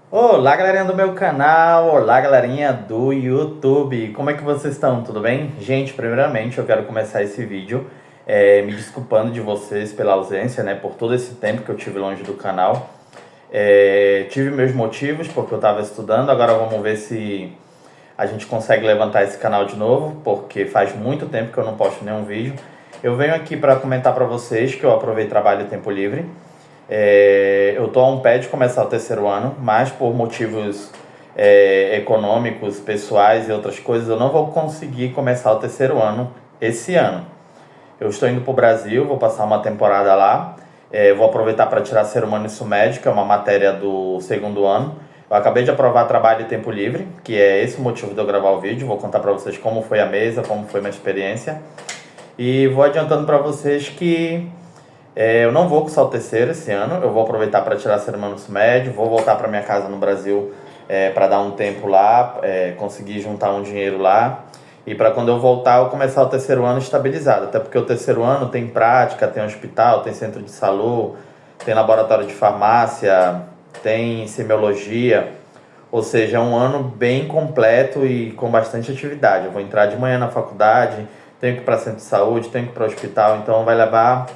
Olá, galerinha do meu canal, olá, galerinha do YouTube, como é que vocês estão? Tudo bem? Gente, primeiramente eu quero começar esse vídeo me desculpando de vocês pela ausência, né, por todo esse tempo que eu tive longe do canal. Tive meus motivos, porque eu estava estudando, agora vamos ver se a gente consegue levantar esse canal de novo, porque faz muito tempo que eu não posto nenhum vídeo. Eu venho aqui para comentar para vocês que eu aprovei trabalho e tempo livre. Eu estou a um pé de começar o terceiro ano, mas por motivos econômicos, pessoais e outras coisas, eu não vou conseguir começar o terceiro ano esse ano. Eu estou indo para o Brasil, vou passar uma temporada lá, vou aproveitar para tirar Ser Humano e Isso Médio, que é uma matéria do segundo ano. Eu acabei de aprovar trabalho e tempo livre, que é esse o motivo de eu gravar o vídeo. Vou contar para vocês como foi a mesa, como foi minha experiência. E vou adiantando para vocês que eu não vou cursar o terceiro esse ano, eu vou aproveitar para tirar Ser Humano Médio, vou voltar para minha casa no Brasil para dar um tempo lá, conseguir juntar um dinheiro lá. E para quando eu voltar, eu começar o terceiro ano estabilizado. Até porque o terceiro ano tem prática, tem hospital, tem centro de saúde, tem laboratório de farmácia, tem semiologia. Ou seja, é um ano bem completo e com bastante atividade. Eu vou entrar de manhã na faculdade, tenho que ir para centro de saúde, tenho que ir para o hospital, então vai levar.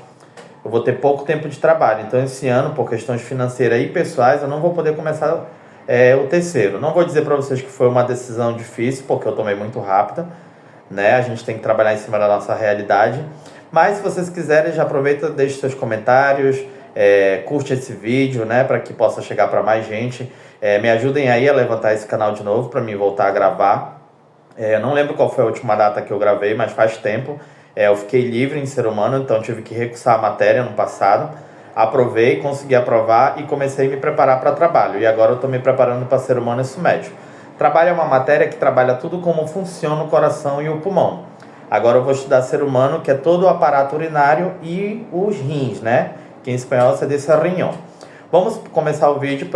Eu vou ter pouco tempo de trabalho. Então, esse ano, por questões financeiras e pessoais, eu não vou poder começar o terceiro. Não vou dizer para vocês que foi uma decisão difícil, porque eu tomei muito rápida, né? A gente tem que trabalhar em cima da nossa realidade. Mas, se vocês quiserem, já aproveita, deixe seus comentários, curte esse vídeo, né? Para que possa chegar para mais gente. Me ajudem aí a levantar esse canal de novo, para mim voltar a gravar. Não lembro qual foi a última data que eu gravei, mas faz tempo. Eu fiquei livre em Ser Humano, então tive que recursar a matéria no passado. Aprovei, consegui aprovar e comecei a me preparar para trabalho. E agora eu estou me preparando para Ser Humano e Isso Médio. Trabalho é uma matéria que trabalha tudo como funciona o coração e o pulmão. Agora eu vou estudar Ser Humano, que é todo o aparato urinário e os rins, né? Que em espanhol se diz rinhão. Vamos começar o vídeo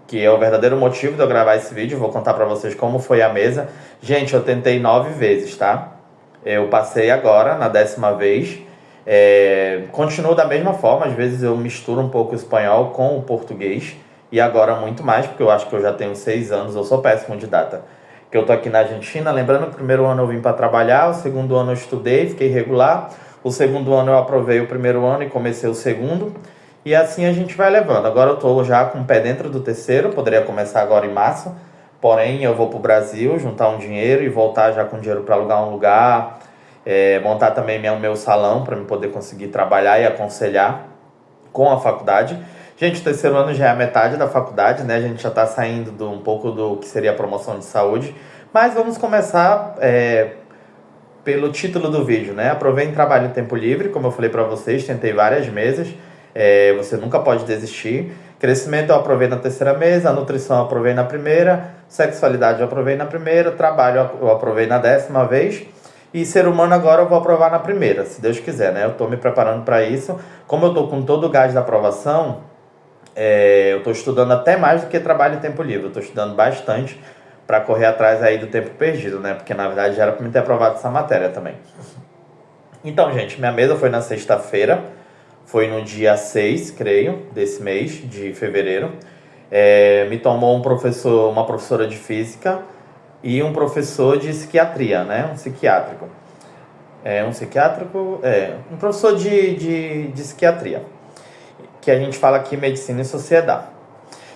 que é o verdadeiro motivo de eu gravar esse vídeo. Vou contar pra vocês como foi a mesa. Gente, eu tentei 9 vezes, tá? Eu passei agora na 10ª vez. Continuo da mesma forma, às vezes eu misturo um pouco o espanhol com o português. E agora muito mais, porque eu acho que eu já tenho 6 anos, eu sou péssimo de data. Que eu tô aqui na Argentina, lembrando que o primeiro ano eu vim para trabalhar, o segundo ano eu estudei, fiquei regular. O segundo ano eu aprovei o primeiro ano e comecei o segundo. E assim a gente vai levando. Agora eu estou já com o pé dentro do terceiro, poderia começar agora em março. Porém, eu vou para o Brasil juntar um dinheiro e voltar já com dinheiro para alugar um lugar. Montar também meu salão para eu poder conseguir trabalhar e aconselhar com a faculdade. Gente, o terceiro ano já é a metade da faculdade, né? A gente já está saindo um pouco do que seria a promoção de saúde. Mas vamos começar pelo título do vídeo, né? Aprovei em trabalho em tempo livre, como eu falei para vocês, tentei várias mesas. Você nunca pode desistir. Crescimento eu aprovei na terceira mesa, a nutrição eu aprovei na primeira, sexualidade eu aprovei na primeira, trabalho eu aprovei na 10ª vez e ser humano agora eu vou aprovar na primeira, se Deus quiser, né? Eu estou me preparando para isso. Como eu estou com todo o gás da aprovação, eu estou estudando até mais do que trabalho e tempo livre. Eu estou estudando bastante para correr atrás aí do tempo perdido, né? Porque na verdade já era para me ter aprovado essa matéria também. Então, gente, minha mesa foi na sexta-feira. Foi no dia 6, creio, desse mês, de fevereiro. Me tomou uma professora de física e um professor de psiquiatria, né? Um psiquiátrico. Um professor de psiquiatria. Que a gente fala aqui medicina e sociedade.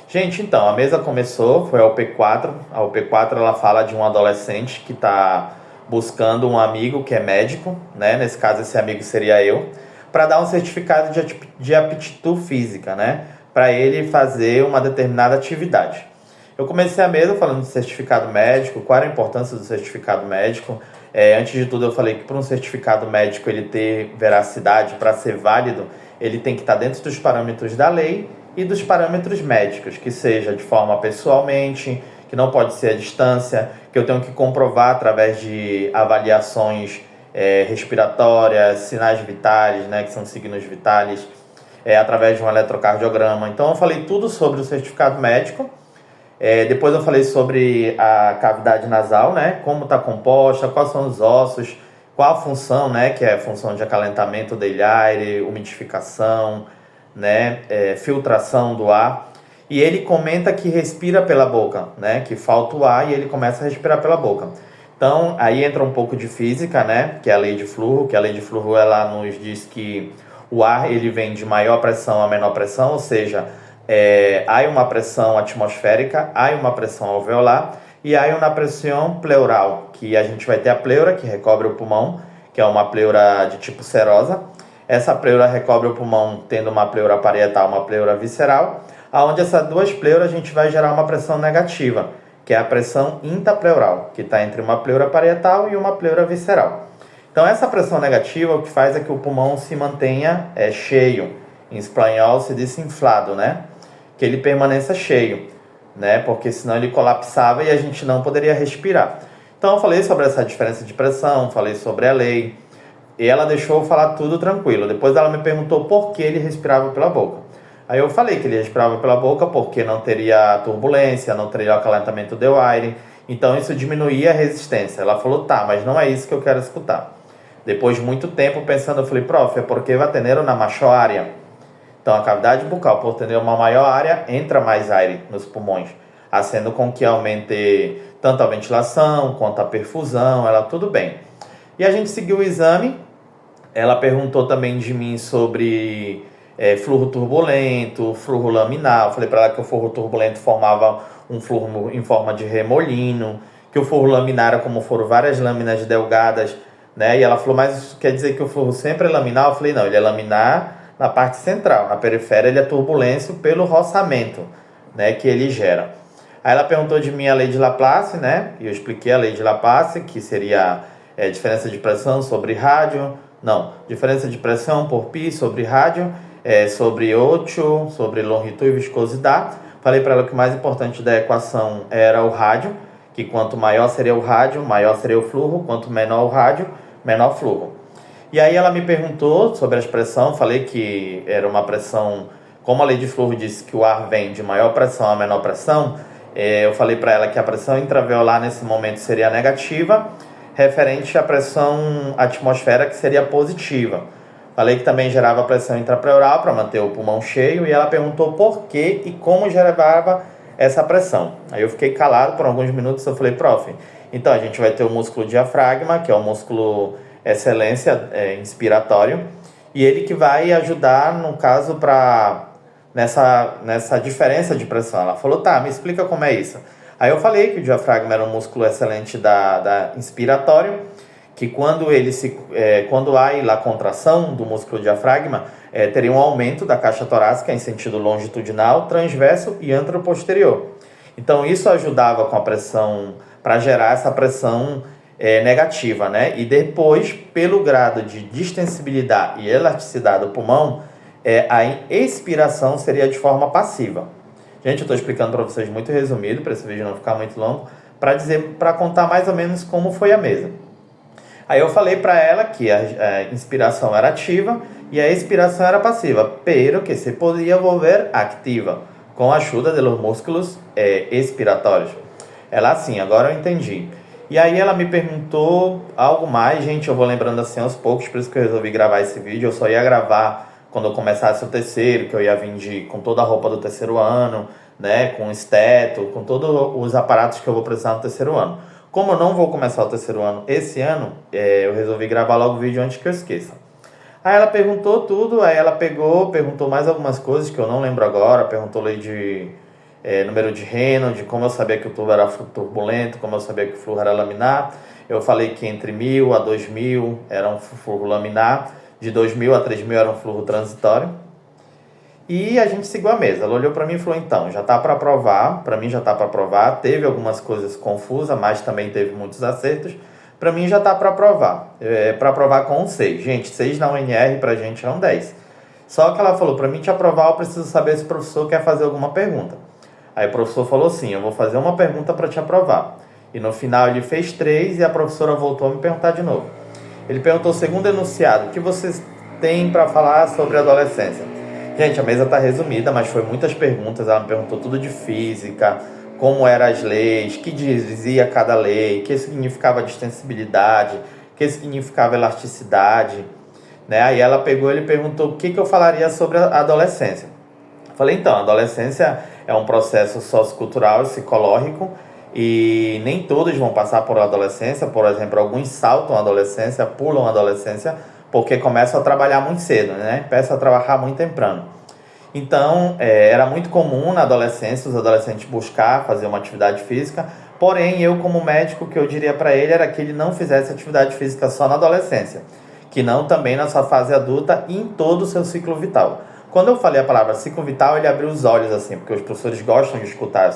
Gente, então, a mesa começou, foi a UP4. A UP4, ela fala de um adolescente que está buscando um amigo que é médico, né? Nesse caso, esse amigo seria eu, para dar um certificado de aptidão física, né? Para ele fazer uma determinada atividade. Eu comecei a mesa falando de certificado médico, qual era a importância do certificado médico. Antes de tudo, eu falei que para um certificado médico ele ter veracidade, para ser válido, ele tem que estar dentro dos parâmetros da lei e dos parâmetros médicos, que seja de forma pessoalmente, que não pode ser à distância, que eu tenho que comprovar através de avaliações respiratórias, sinais vitais, né, que são signos vitais, através de um eletrocardiograma. Então eu falei tudo sobre o certificado médico. Depois eu falei sobre a cavidade nasal, né, como está composta, quais são os ossos, qual a função, né, que é a função de acalentamento do aire, umidificação, né, filtração do ar. E ele comenta que respira pela boca, né, que falta o ar e ele começa a respirar pela boca. Então, aí entra um pouco de física, né, que é a lei de Flujo, que a lei de Flujo ela nos diz que o ar ele vem de maior pressão a menor pressão, ou seja, há uma pressão atmosférica, há uma pressão alveolar e há uma pressão pleural, que a gente vai ter a pleura, que recobre o pulmão, que é uma pleura de tipo serosa. Essa pleura recobre o pulmão tendo uma pleura parietal, uma pleura visceral, aonde essas duas pleuras a gente vai gerar uma pressão negativa, que é a pressão intrapleural, que está entre uma pleura parietal e uma pleura visceral. Então essa pressão negativa o que faz é que o pulmão se mantenha cheio, em espanhol se diz inflado, né? Que ele permaneça cheio, né? Porque senão ele colapsava e a gente não poderia respirar. Então eu falei sobre essa diferença de pressão, falei sobre a lei, e ela deixou eu falar tudo tranquilo. Depois ela me perguntou por que ele respirava pela boca. Aí eu falei que ele respirava pela boca porque não teria turbulência, não teria acalentamento do ar, então isso diminuía a resistência. Ela falou, tá, mas não é isso que eu quero escutar. Depois de muito tempo pensando, eu falei, prof, é porque vai ter uma maior área. Então a cavidade bucal, por ter uma maior área, entra mais ar nos pulmões, fazendo com que aumente tanto a ventilação quanto a perfusão, ela tudo bem. E a gente seguiu o exame, ela perguntou também de mim sobre fluxo turbulento, fluxo laminar. Eu falei para ela que o fluxo turbulento formava um fluxo em forma de remolino, que o fluxo laminar era como foram várias lâminas delgadas, né? E ela falou, mas isso quer dizer que o fluxo sempre é laminar? Eu falei, não, ele é laminar na parte central, na periféria ele é turbulência pelo roçamento, né, que ele gera. Aí ela perguntou de mim a lei de Laplace, né, e eu expliquei a lei de Laplace, que seria diferença de pressão sobre rádio, diferença de pressão por π sobre rádio, sobre 8, sobre longitude e viscosidade. Falei para ela que o mais importante da equação era o rádio, que quanto maior seria o rádio, maior seria o fluxo, quanto menor o rádio, menor o fluxo. E aí ela me perguntou sobre a pressão, falei que era uma pressão, como a lei de Flujo disse que o ar vem de maior pressão a menor pressão, eu falei para ela que a pressão intraveolar nesse momento seria negativa, referente à pressão atmosférica que seria positiva. Falei que também gerava pressão intrapleural para manter o pulmão cheio e ela perguntou por que e como gerava essa pressão. Aí eu fiquei calado por alguns minutos, eu falei, prof, então a gente vai ter o músculo diafragma, que é o músculo excelência inspiratório, e ele que vai ajudar, no caso, nessa diferença de pressão. Ela falou, tá, me explica como é isso. Aí eu falei que o diafragma era um músculo excelente da inspiratório, que quando há a contração do músculo diafragma, teria um aumento da caixa torácica em sentido longitudinal, transverso e anteroposterior. Então isso ajudava com a pressão, para gerar essa pressão negativa, né? E depois, pelo grado de distensibilidade e elasticidade do pulmão, a expiração seria de forma passiva. Gente, eu estou explicando para vocês muito resumido, para esse vídeo não ficar muito longo, para contar mais ou menos como foi a mesa. Aí eu falei para ela que a inspiração era ativa e a expiração era passiva, pero que se podia volver ativa com a ajuda dos músculos expiratórios. Ela assim, agora eu entendi. E aí ela me perguntou algo mais, gente, eu vou lembrando assim aos poucos, por isso que eu resolvi gravar esse vídeo. Eu só ia gravar quando eu começasse o terceiro, que eu ia vir com toda a roupa do terceiro ano, né, com esteto, com todos os aparatos que eu vou precisar no terceiro ano. Como eu não vou começar o terceiro ano esse ano, eu resolvi gravar logo o vídeo antes que eu esqueça. Aí ela perguntou tudo, aí ela perguntou mais algumas coisas que eu não lembro agora, perguntou lei de número de Reynolds, de como eu sabia que o tubo era turbulento, como eu sabia que o fluxo era laminar. Eu falei que entre 1000 a 2000 era um fluxo laminar, de 2000 a 3000 era um fluxo transitório. E a gente seguiu a mesa. Ela olhou para mim e falou, então, já está para aprovar, para mim já está para aprovar, teve algumas coisas confusas, mas também teve muitos acertos, para mim já está para aprovar, para aprovar com um 6. Gente, 6 na UNR para a gente é um 10. Só que ela falou, para mim te aprovar eu preciso saber se o professor quer fazer alguma pergunta. Aí o professor falou assim, eu vou fazer uma pergunta para te aprovar. E no final ele fez 3 e a professora voltou a me perguntar de novo. Ele perguntou, segundo enunciado, o que vocês têm para falar sobre a adolescência? Gente, a mesa está resumida, mas foi muitas perguntas. Ela me perguntou tudo de física, como eram as leis, que dizia cada lei, o que significava distensibilidade, o que significava elasticidade. né? Aí ela pegou e perguntou o que eu falaria sobre a adolescência. Falei, então, a adolescência é um processo sociocultural e psicológico e nem todos vão passar por adolescência. Por exemplo, alguns saltam a adolescência, pulam a adolescência, porque começam a trabalhar muito cedo, né? Começam a trabalhar muito temprano. Então, era muito comum na adolescência os adolescentes buscar fazer uma atividade física, porém, eu como médico, o que eu diria para ele era que ele não fizesse atividade física só na adolescência, que não também na sua fase adulta e em todo o seu ciclo vital. Quando eu falei a palavra ciclo vital, ele abriu os olhos assim, porque os professores gostam de escutar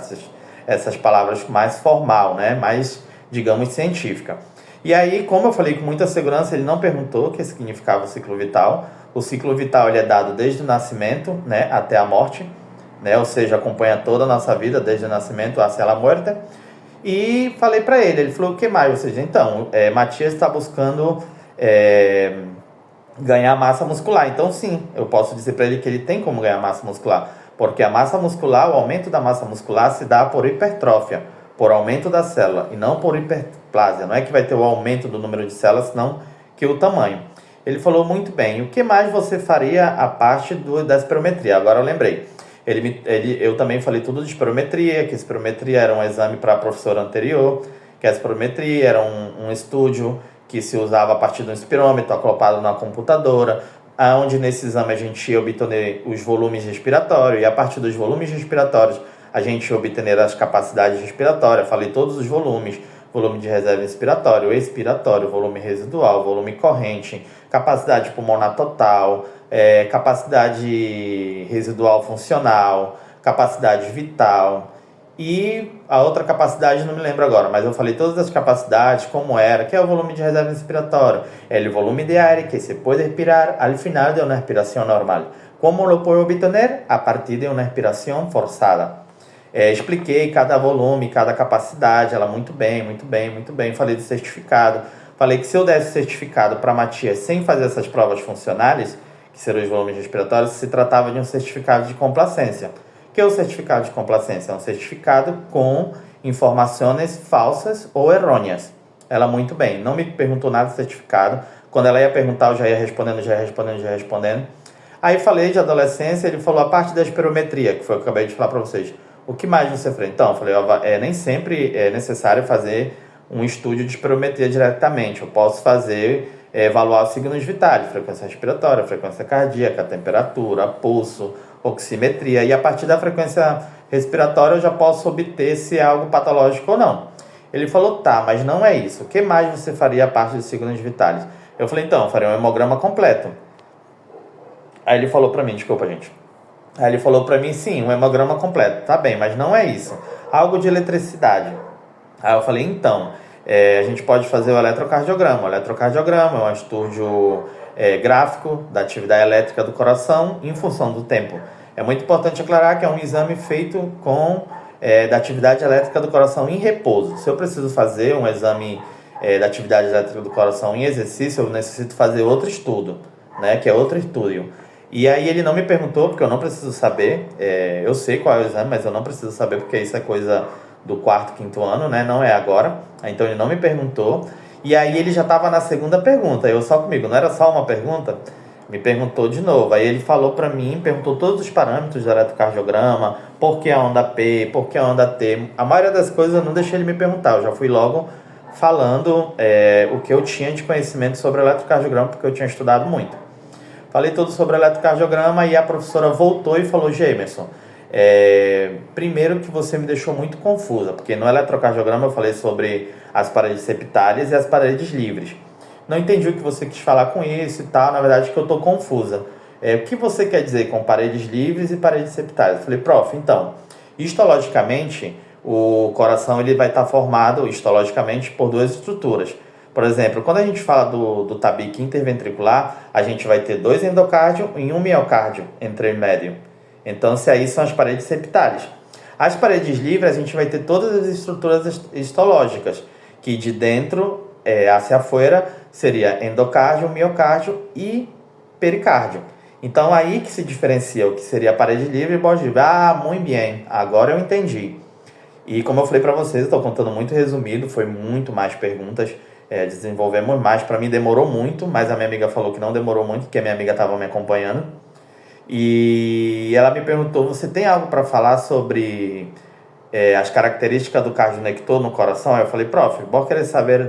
essas palavras mais formal, né? Mais, digamos, científica. E aí, como eu falei com muita segurança, ele não perguntou o que significava o ciclo vital. O ciclo vital ele é dado desde o nascimento, né, até a morte, né? Ou seja, acompanha toda a nossa vida, desde o nascimento até a morte. E falei para ele falou, o que mais? Ou seja, então, Matias está buscando ganhar massa muscular. Então, sim, eu posso dizer para ele que ele tem como ganhar massa muscular. Porque a massa muscular, o aumento da massa muscular se dá por hipertrófia, por aumento da célula, e não por hiperplásia. Não é que vai ter o aumento do número de células, senão que o tamanho. Ele falou muito bem. O que mais você faria a parte da espirometria? Agora eu lembrei. Eu também falei tudo de espirometria, que a espirometria era um exame para a professora anterior, que a espirometria era um estúdio que se usava a partir de um espirômetro acoplado na computadora, onde nesse exame a gente ia obter os volumes respiratórios, e a partir dos volumes respiratórios a gente ia obter as capacidades respiratórias. Falei todos os volumes: volume de reserva inspiratório, expiratório, volume residual, volume corrente, capacidade pulmonar total, capacidade residual funcional, capacidade vital. E a outra capacidade não me lembro agora, mas eu falei todas as capacidades, como era, que é o volume de reserva inspiratória, é o volume de ar que se pode respirar al final de uma respiração normal. Como lo puedo obtener? A partir de uma respiração forçada. Expliquei cada volume, cada capacidade, ela muito bem. Falei do certificado. Falei que se eu desse certificado para Matias sem fazer essas provas funcionais, que seriam os volumes respiratórios, se tratava de um certificado de complacência. O que é o certificado de complacência? É um certificado com informações falsas ou errôneas. Ela muito bem, não me perguntou nada do certificado. Quando ela ia perguntar, eu já ia respondendo. Aí falei de adolescência, ele falou a parte da espirometria, que foi o que eu acabei de falar para vocês. O que mais você fez? Então, eu falei, nem sempre é necessário fazer um estudo de espirometria diretamente. Eu posso evaluar os signos vitais, frequência respiratória, frequência cardíaca, temperatura, pulso, oximetria, e a partir da frequência respiratória eu já posso obter se é algo patológico ou não. Ele falou, tá, mas não é isso. O que mais você faria a parte dos signos vitais? Eu falei, então, eu faria um hemograma completo. Aí ele falou pra mim, desculpa, gente. Aí ele falou pra mim, sim, um hemograma completo. Tá bem, mas não é isso. Algo de eletricidade. Aí eu falei, então, a gente pode fazer o eletrocardiograma. O eletrocardiograma é um estudo gráfico da atividade elétrica do coração em função do tempo. É muito importante aclarar que é um exame feito da atividade elétrica do coração em repouso. Se eu preciso fazer um exame da atividade elétrica do coração em exercício, eu necessito fazer outro estudo, né, que é outro estudo. E aí ele não me perguntou, porque eu não preciso saber. Eu sei qual é o exame, mas eu não preciso saber, porque isso é coisa do 4º, 5º ano, né? Não é agora. Então ele não me perguntou. E aí ele já estava na segunda pergunta. Eu só comigo, não era só uma pergunta? Me perguntou de novo. Aí ele falou para mim, perguntou todos os parâmetros do eletrocardiograma, por que a onda P, por que a onda T. A maioria das coisas eu não deixei ele me perguntar. Eu já fui logo falando o que eu tinha de conhecimento sobre o eletrocardiograma, porque eu tinha estudado muito. Falei tudo sobre o eletrocardiograma e a professora voltou e falou, Gemerson, primeiro que você me deixou muito confusa, porque no eletrocardiograma eu falei sobre as paredes septárias e as paredes livres. Não entendi o que você quis falar com isso e tal, na verdade que eu estou confusa. O que você quer dizer com paredes livres e paredes septárias? Eu falei, prof, então, histologicamente, o coração ele vai estar formado histologicamente por duas estruturas. Por exemplo, quando a gente fala do tabique interventricular, a gente vai ter 2 endocárdios e 1 miocárdio entre médio. Então, aí são as paredes septárias. As paredes livres, a gente vai ter todas as estruturas histológicas, que de dentro hacia fora seria endocárdio, miocárdio e pericárdio. Então, aí que se diferencia o que seria a parede livre e bordo livre. Muito bem, agora eu entendi. E como eu falei para vocês, eu estou contando muito resumido, foi muito mais perguntas. desenvolvemos mais. Para mim demorou muito, mas a minha amiga falou que não demorou muito, porque a minha amiga estava me acompanhando. E ela me perguntou, você tem algo para falar sobre as características do cardionector no coração? Aí eu falei, prof, vos querer saber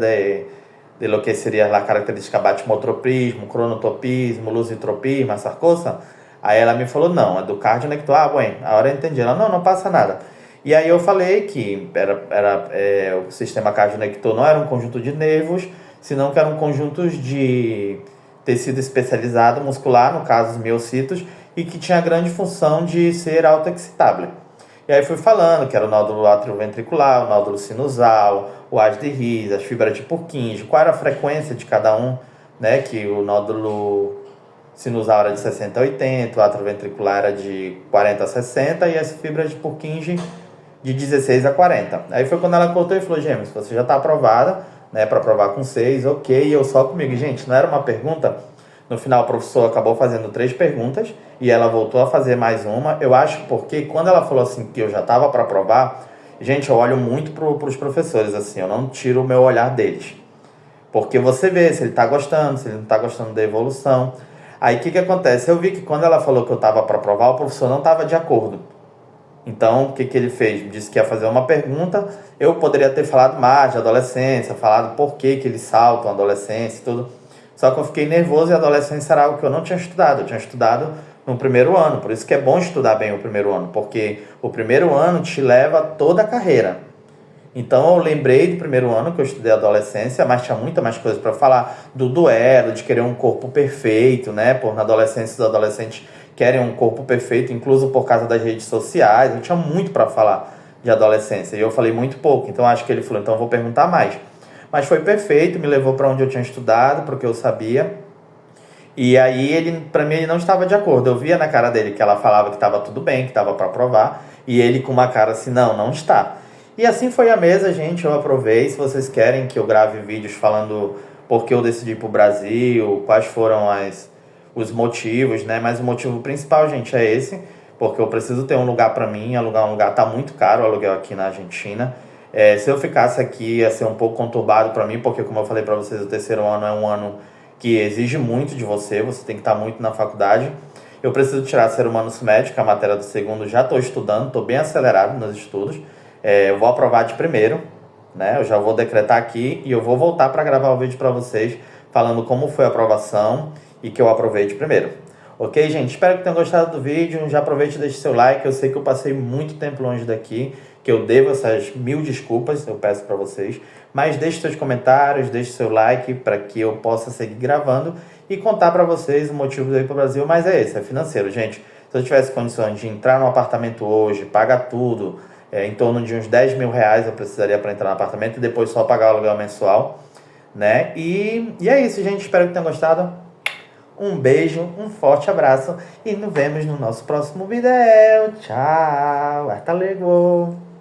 de lo que seria a característica batimotropismo, cronotopismo, lusitropismo, essas coisas? Aí ela me falou, não, é do cardionector. Ah, bem, a hora eu entendi. Ela, não passa nada. E aí eu falei que o sistema cardionector não era um conjunto de nervos, senão que eram conjuntos de tecido especializado muscular, no caso os miocitos, e que tinha a grande função de ser autoexcitável. E aí fui falando que era o nódulo atrioventricular, o nódulo sinusal, o haz de His, as fibras de Purkinje, qual era a frequência de cada um, né? Que o nódulo sinusal era de 60 a 80, o atrioventricular era de 40 a 60 e as fibras de Purkinje de 16 a 40. Aí foi quando ela cortou e falou, Gêmeos, você já está aprovada, né? Para provar com 6, ok, e eu só comigo. Gente, não era uma pergunta. No final, o professor acabou fazendo 3 perguntas e ela voltou a fazer mais uma. Eu acho porque quando ela falou assim que eu já estava para aprovar, gente, eu olho muito para os professores, assim, eu não tiro o meu olhar deles. Porque você vê se ele está gostando, se ele não está gostando da evolução. Aí o que acontece? Eu vi que quando ela falou que eu estava para aprovar, o professor não estava de acordo. Então, o que ele fez? Disse que ia fazer uma pergunta. Eu poderia ter falado mais de adolescência, falado por que eles saltam a adolescência e tudo. Só que eu fiquei nervoso e a adolescência era algo que eu não tinha estudado. Eu tinha estudado no primeiro ano. Por isso que é bom estudar bem o primeiro ano, porque o primeiro ano te leva toda a carreira. Então eu lembrei do primeiro ano que eu estudei adolescência, mas tinha muita mais coisa para falar do duelo, de querer um corpo perfeito, né? Por na adolescência os adolescentes querem um corpo perfeito, incluso por causa das redes sociais. Eu tinha muito para falar de adolescência e eu falei muito pouco. Então acho que ele falou, então eu vou perguntar mais. Mas foi perfeito, me levou para onde eu tinha estudado, porque eu sabia. E aí ele, para mim, ele não estava de acordo. Eu via na cara dele que ela falava que estava tudo bem, que estava para aprovar, e ele com uma cara assim, não está. E assim foi a mesa, gente, eu aprovei. Se vocês querem que eu grave vídeos falando por que eu decidi ir pro Brasil, quais foram os motivos, né? Mas o motivo principal, gente, é esse, porque eu preciso ter um lugar para mim, alugar um lugar tá muito caro, o aluguel aqui na Argentina. Se eu ficasse aqui ia ser um pouco conturbado para mim, porque como eu falei para vocês, o terceiro ano é um ano que exige muito de você, você tem que estar muito na faculdade. Eu preciso tirar ser humano médico, a matéria do segundo já estou estudando, estou bem acelerado nos estudos. Eu vou aprovar de primeiro, né? Eu já vou decretar aqui e eu vou voltar para gravar o vídeo para vocês falando como foi a aprovação e que eu aprovei de primeiro. Ok, gente? Espero que tenham gostado do vídeo. Já aproveite e deixe seu like. Eu sei que eu passei muito tempo longe daqui, que eu devo essas 1000 desculpas, eu peço para vocês. Mas deixe seus comentários, deixe seu like para que eu possa seguir gravando e contar para vocês o motivo de eu ir para o Brasil. Mas é esse, é financeiro, gente. Se eu tivesse condições de entrar num apartamento hoje, pagar tudo, em torno de uns 10 mil reais eu precisaria para entrar no apartamento e depois só pagar o aluguel mensual, né? E é isso, gente. Espero que tenham gostado. Um beijo, um forte abraço e nos vemos no nosso próximo vídeo. Tchau, hasta luego.